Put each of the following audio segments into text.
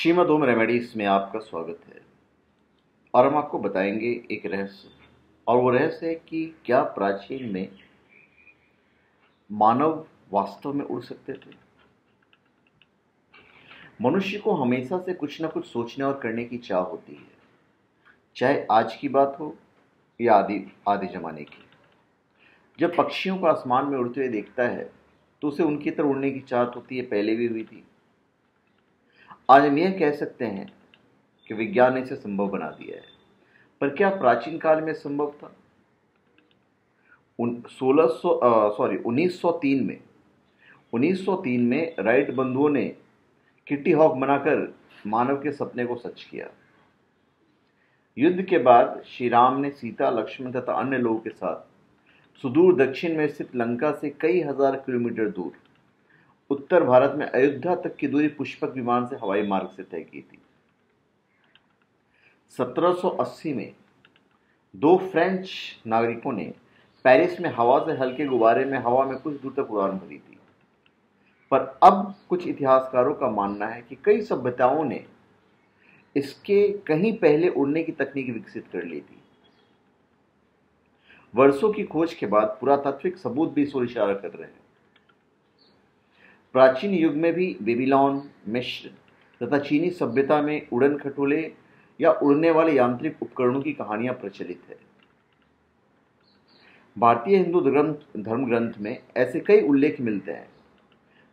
श्रीमद ओम remedies में आपका स्वागत है। और हम आपको बताएंगे एक रहस्य, और वो रहस्य है कि क्या प्राचीन में मानव वास्तव में उड़ सकते थे। मनुष्य को हमेशा से कुछ न कुछ सोचने और करने की चाह होती है, चाहे आज की बात हो या आदि आदि जमाने की। जब पक्षियों को आसमान में उड़ते हुए देखता है तो उसे उनकी तरह उड़ने की चाहत होती है, पहले भी हुई थी। आज हम यह कह सकते हैं कि विज्ञान ने इसे संभव बना दिया है, पर क्या प्राचीन काल में संभव था? 1903 में राइट बंधुओं ने किटी हॉक बनाकर मानव के सपने को सच किया। युद्ध के बाद श्री राम ने सीता, लक्ष्मण तथा अन्य लोगों के साथ सुदूर दक्षिण में स्थित लंका से कई हजार किलोमीटर दूर उत्तर भारत में अयोध्या तक की दूरी पुष्पक विमान से हवाई मार्ग से तय की थी। 1780 में दो फ्रेंच नागरिकों ने पेरिस में हवा से हल्के गुब्बारे में हवा में कुछ दूर तक उड़ान भरी थी। पर अब कुछ इतिहासकारों का मानना है कि कई सभ्यताओं ने इसके कहीं पहले उड़ने की तकनीक विकसित कर ली थी। वर्षों की खोज के बाद पुरातात्विक सबूत भी इस ओर इशारा कर रहे हैं। प्राचीन युग में भी बेबीलोन, मिस्र तथा चीनी सभ्यता में उड़न खटोले या उड़ने वाले यांत्रिक उपकरणों की कहानियां प्रचलित है। भारतीय हिंदू धर्म ग्रंथ में ऐसे कई उल्लेख मिलते हैं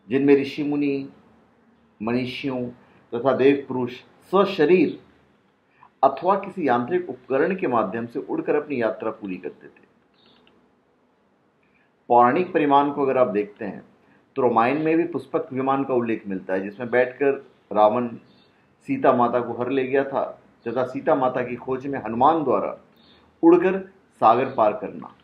जिनमें ऋषि मुनि, मनीषियों तथा देव पुरुष सशरीर अथवा किसी यांत्रिक उपकरण के माध्यम से उड़कर अपनी यात्रा पूरी करते थे। पौराणिक परिमाण को अगर आप देखते हैं तो रामायण में भी पुष्पक विमान का उल्लेख मिलता है, जिसमें बैठकर रावण सीता माता को हर ले गया था तथा सीता माता की खोज में हनुमान द्वारा उड़कर सागर पार करना।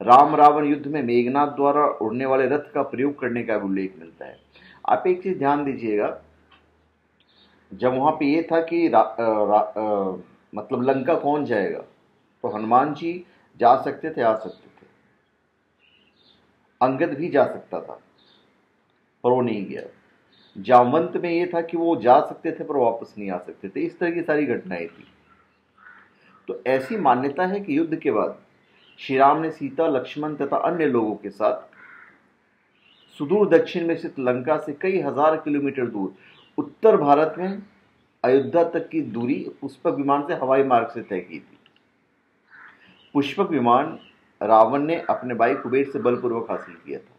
राम रावण युद्ध में मेघनाथ द्वारा उड़ने वाले रथ का प्रयोग करने का भी उल्लेख मिलता है। आप एक चीज ध्यान दीजिएगा, जब वहां पे ये था कि मतलब लंका कौन जाएगा, तो हनुमान जी जा सकते थे, आ सकते थे। अंगद भी जा सकता था पर वो नहीं गया। जामवंत में ये था कि वो जा सकते थे पर वापस नहीं आ सकते थे। इस तरह की सारी घटनाएं थी। तो ऐसी मान्यता है कि युद्ध के बाद श्री राम ने सीता, लक्ष्मण तथा अन्य लोगों के साथ सुदूर दक्षिण में स्थित लंका से कई हजार किलोमीटर दूर उत्तर भारत में अयोध्या तक की दूरी पुष्पक विमान से हवाई मार्ग से तय की थी। पुष्पक विमान रावण ने अपने भाई कुबेर से बलपूर्वक हासिल किया था।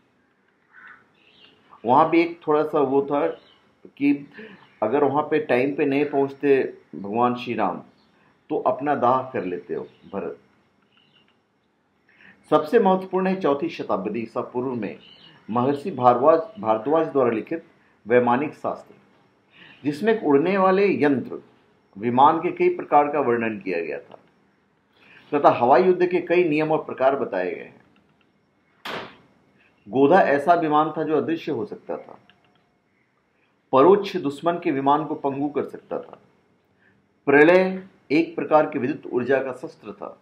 वहां भी एक थोड़ा सा वो था कि अगर वहां पे टाइम पे नहीं पहुंचते भगवान श्री राम तो अपना दाह कर लेते हो भरत। सबसे महत्वपूर्ण है 4वीं शताब्दी ईसा पूर्व में महर्षि भारद्वाज द्वारा लिखित वैमानिक शास्त्र, जिसमें एक उड़ने वाले यंत्र विमान के कई प्रकार का वर्णन किया गया था तथा हवाई युद्ध के कई नियम और प्रकार बताए गए हैं। गोधा ऐसा विमान था जो अदृश्य हो सकता था, परोक्ष दुश्मन के विमान को पंगु कर सकता था। प्रलय एक प्रकार की विद्युत ऊर्जा का शस्त्र था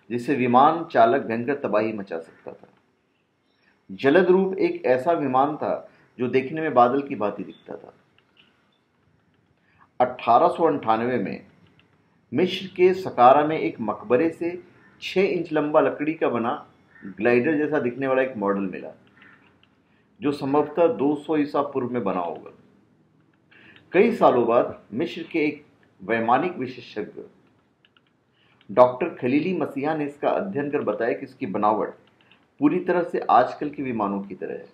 जिससे विमान चालक भयंकर तबाही मचा सकता था। जलद रूप एक ऐसा विमान था जो देखने में बादल की भांति दिखता था। 1898 में मिस्र के सकारा में एक मकबरे से 6 इंच लंबा लकड़ी का बना ग्लाइडर जैसा दिखने वाला एक मॉडल मिला, जो संभवतः 200 ईसा पूर्व में बना होगा। कई सालों बाद मिस्र के एक वैमानिक विशेषज्ञ डॉक्टर खलीली मसीहा ने इसका अध्ययन कर बताया कि इसकी बनावट पूरी तरह से आजकल के विमानों की तरह है।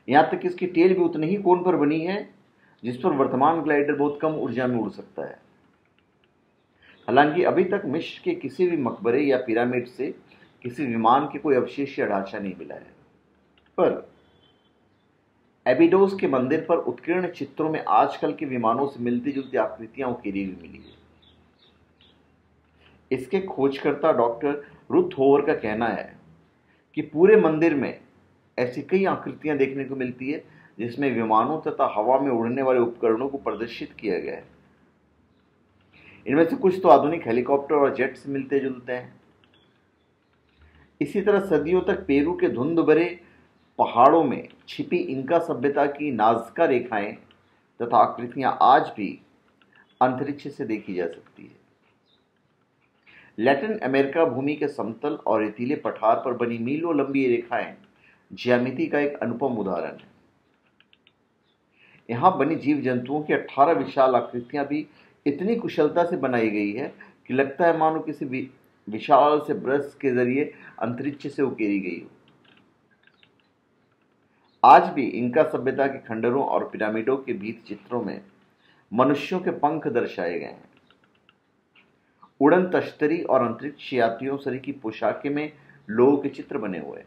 यहां तक कि इसकी टेल भी उतनी ही कोण पर बनी है जिस पर वर्तमान ग्लाइडर बहुत कम ऊर्जा में उड़ सकता है। हालांकि अभी तक मिस्र के किसी भी मकबरे या पिरामिड से किसी विमान के कोई अवशेष या ढांचा नहीं मिला है, पर एबिडोस के मंदिर पर उत्कीर्ण चित्रों में आजकल के विमानों से मिलती जुलती आकृतियां उकेरी हुई मिली है। इसके खोजकर्ता डॉक्टर रुथ होवर का कहना है कि पूरे मंदिर में ऐसी कई आकृतियां देखने को मिलती है जिसमें विमानों तथा हवा में उड़ने वाले उपकरणों को प्रदर्शित किया गया है। इनमें से कुछ तो आधुनिक हेलीकॉप्टर और जेट से मिलते जुलते हैं। इसी तरह सदियों तक पेरू के धुंध भरे पहाड़ों में छिपी इंका सभ्यता की नाज़का रेखाएं तथा आकृतियां आज भी अंतरिक्ष से देखी जा सकती है। लैटिन अमेरिका भूमि के समतल और रेतीले पठार पर बनी मीलों लंबी रेखाएं ज्यामिति का एक अनुपम उदाहरण है। यहां बनी जीव जंतुओं की 18 विशाल आकृतियां भी इतनी कुशलता से बनाई गई है कि लगता है मानो किसी विशाल से ब्रश के जरिए अंतरिक्ष से उकेरी गई हो। आज भी इंका सभ्यता के खंडरों और पिरामिडों के भित्ति चित्रों में मनुष्यों के पंख दर्शाए गए हैं। उड़न तश्तरी और अंतरिक्ष यात्रियों सरी की पोशाकें में लोगों के चित्र बने हुए हैं।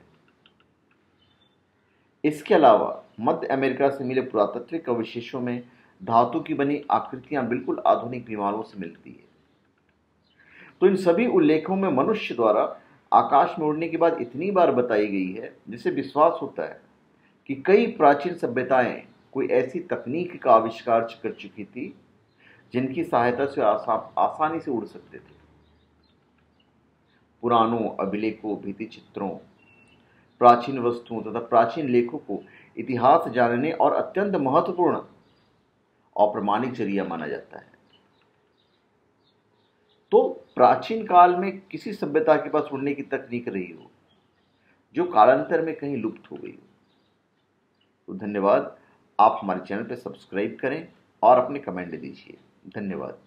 इसके अलावा मध्य अमेरिका से मिले पुरातात्विक अवशेषों में धातु की बनी आकृतियां बिल्कुल आधुनिक विमानों से मिलती है। तो इन सभी उल्लेखों में मनुष्य द्वारा आकाश में उड़ने की बात इतनी बार बताई गई है जिससे विश्वास होता है कि कई प्राचीन सभ्यताएं कोई ऐसी तकनीक का आविष्कार कर चुकी थी जिनकी सहायता से आसानी से उड़ सकते थे। पुराणों, अभिलेखों, भित्ति चित्रों, प्राचीन वस्तुओं तथा प्राचीन लेखों को इतिहास जानने और अत्यंत महत्वपूर्ण और प्रमाणिक जरिया माना जाता है। तो प्राचीन काल में किसी सभ्यता के पास उड़ने की तकनीक रही हो जो कालांतर में कहीं लुप्त हो गई हो। तो धन्यवाद। आप हमारे चैनल पर सब्सक्राइब करें और अपने कमेंट दीजिए। धन्यवाद।